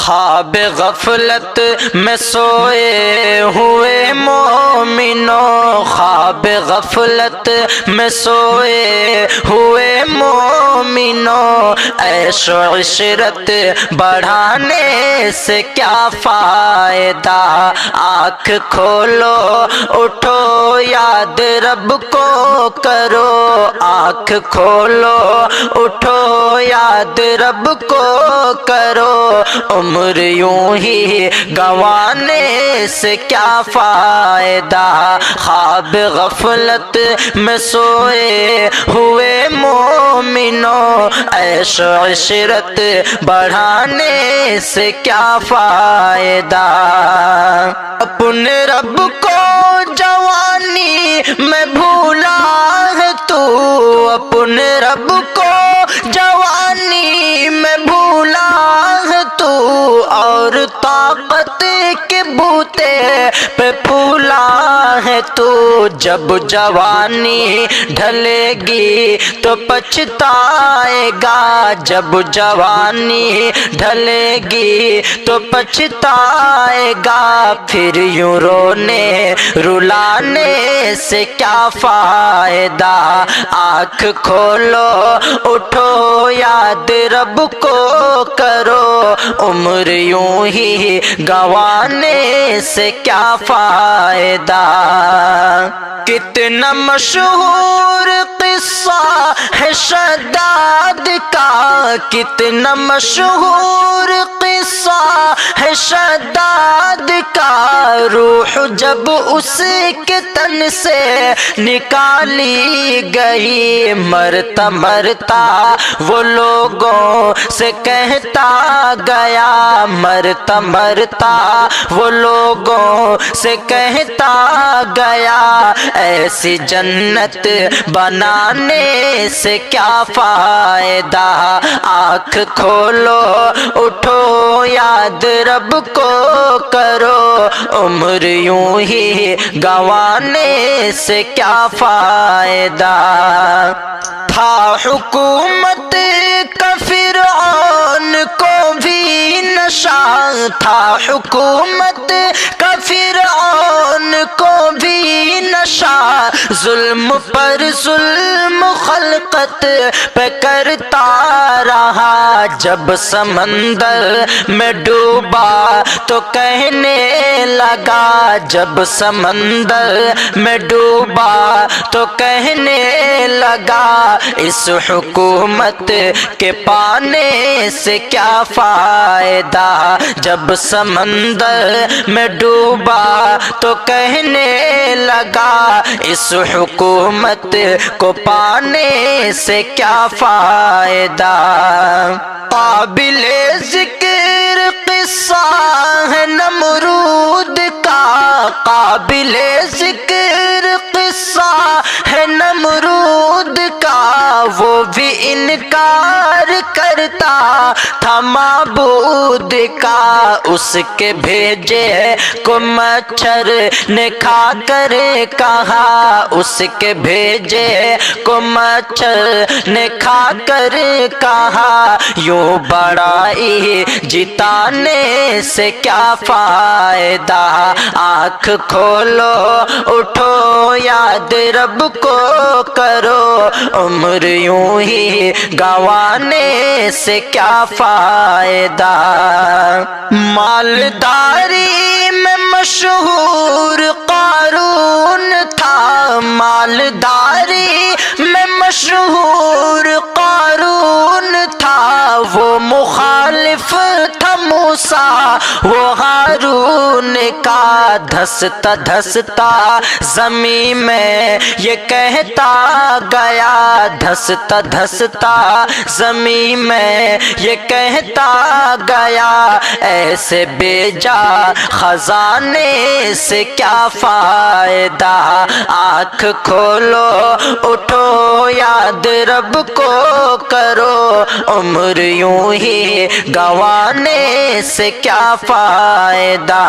خواب غفلت میں سوئے ہوئے مومنوں، خواب غفلت میں سوئے ہوئے مومنوں، عیش و عشرت بڑھانے سے کیا فائدہ؟ آنکھ کھولو اٹھو یاد رب کو کرو، آنکھ کھولو اٹھو یاد رب کو کرو، عمر یوں ہی گنوانے سے کیا فائدہ؟ خواب غفلت میں سوئے ہوئے مومنوں، عیش و عشرت بڑھانے سے کیا فائدہ؟ اپنے رب کو جوانی میں بھولا ہے تو، اپنے رب کو جوانی میں بھولا ہے تو، اور طاقت کے بوتے پہ پھولا ہے تو، جب جوانی ڈھلے گی تو پچھتائے گا، جب جوانی ڈھلے گی تو پچھتائے گا، پھر یوں رونے رلانے سے کیا فائدہ؟ آنکھ کھولو اٹھو یاد رب کو کرو، عمر یوں ہی گنوانے سے کیا فائدہ؟ کتنا مشہور قصہ ہے شداد کا، کتنا مشہور قصہ ہے شداد کا، روح جب اس کے تن سے نکالی گئی، مرتا مرتا وہ لوگوں سے کہتا گیا، مرتا مرتا وہ لوگوں سے کہتا گیا، ایسی جنت بنانے سے کیا فائدہ؟ آنکھ کھولو اٹھو یاد رب کو کرو، عمر یوں ہی گنوانے سے کیا فائدہ؟ تھا حکومت کا فرعون کو بھی نشہ، تھا حکومت کا فرعون کو بھی نشہ، ظلم پر ظلم خلقت پہ کرتا رہا، جب سمندر میں ڈوبا تو کہنے لگا، جب سمندر میں ڈوبا تو کہنے لگا، اس حکومت کے پانے سے کیا فائدہ؟ جب سمندر میں ڈوبا تو کہنے لگا، اس حکومت کو پانے سے کیا فائدہ؟ قابل ذکر قصہ ہے نمرود کا، قابل ذکر قصہ ہے نمرود کا، وہ بھی انکار کرتا تھا معبود کا، اس کے بھیجے کو مچھر نے کھا کر کہا، اس کے بھیجے کو مچھر نے کھا کر کہا، یوں بڑائی جتانے سے کیا فائدہ؟ آنکھ کھولو اٹھو یاد رب کو کرو، عمر یوں ہی گنوانے سے کیا فائدہ؟ مالداری میں مشہور قارون تھا، مالداری میں مشہور قارون تھا، وہ مخالف تھا موسیٰ وہ ہارون کا، دھستا دھستا زمین میں یہ کہتا گیا، دھستا دھستا زمین میں یہ کہتا گیا، ایسے بے جا خزانے سے کیا فائدہ؟ آنکھ کھولو اٹھو یاد رب کو کرو، عمر یوں ہی گنوانے سے کیا فائدہ؟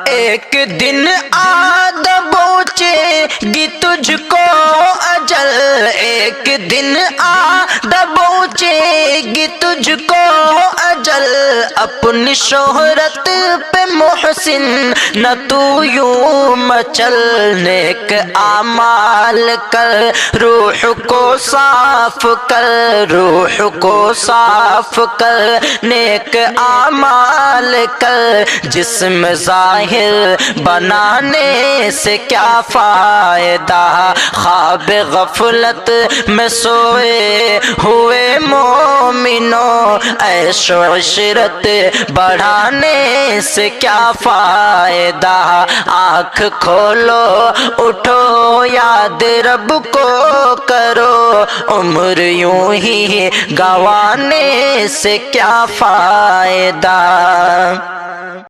ایک دن آدم دبوچے گی تجھ کو اجل، ایک دن دبوچے گی تجھ کو اجل، اپنی شہرت پہ محسن نہ تو یوں مچل، نیک اعمال کر روح کو صاف کر، روح کو صاف کر، نیک اعمال کر، جسم ظاہر بنانے سے کیا فائدہ، خواب غفلت میں سوئے ہوئے مومنوں، عیش و عشرت بڑھانے سے کیا فائدہ، آنکھ کھولو اٹھو یاد رب کو کرو، عمر یوں ہی گنوانے سے کیا فائدہ۔